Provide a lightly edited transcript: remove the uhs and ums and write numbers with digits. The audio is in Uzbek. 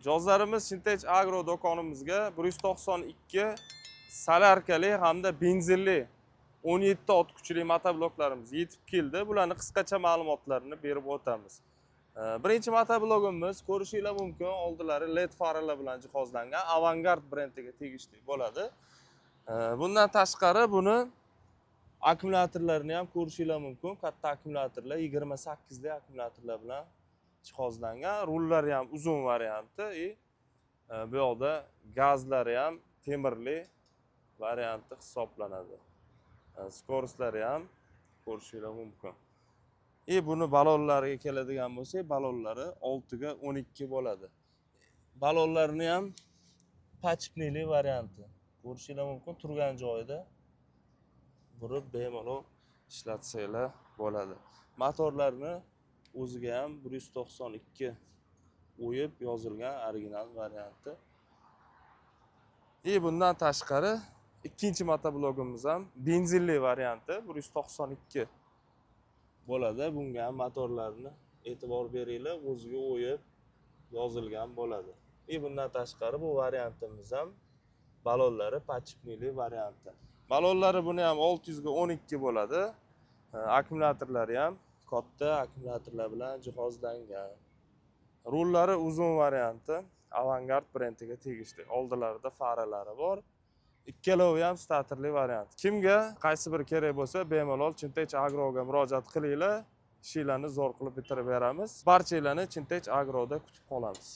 Mijozlarimiz Shintech Agro do'konimizga 192 solarkali hamda benzinli 17 ot kuchli motobloklarimiz yetib keldi. Bularning qisqacha ma'lumotlarini berib o'tamiz. Birinchi motoblogimiz ko'rishinglar mumkin, oldilari LED faralar bilan jihozlangan Avangard brendiga tegishli bo'ladi. Bundan tashqari buni akkumulyatorlarini ham ko'rishinglar mumkin. Katta akkumulyatorlar 28 ta akkumulyatorlar bilan jihozlangan. Rullari ham uzun varianti, bu yoqda gazlari ham temirli varianti hisoblanadi. Skoroslari ham ko'rishinglar mumkin. Buni balonlariga keladigan bo'lsak, balonlari 6 ga 12 bo'ladi. Balonlarni ham pachpneli varianti. Ko'rishinglar mumkin, turgan joyida burib bemalol ishlatsanglar bo'ladi. Motorlarni o'ziga ham 192 o'yib yozilgan original varianti. Bundan tashqari ikkinchi motoblogimiz ham benzinli varianti 192 bo'ladi. Bunga ham motorlarni e'tibor beringlar, o'ziga o'yib yozilgan bo'ladi. Bundan tashqari bu variantimiz ham balonlari pachpneli varianti. Balonlari buni ham 600 ga 12 bo'ladi. Akkumulyatorlari ham katta akkumulyatorlar bilan jihozlangan. Rullari uzun varianti, Avangard brendiga tegishli. Oldilarida faralari bor. Ikkalovi ham statorli variant. Kimga qaysi bir kerak bo'lsa, bemalol Shintech Agroga murojaat qilinglar. Ishlarni zo'r qilib bitirib beramiz. Barchalarni Shintech Agroda kutib qolamiz.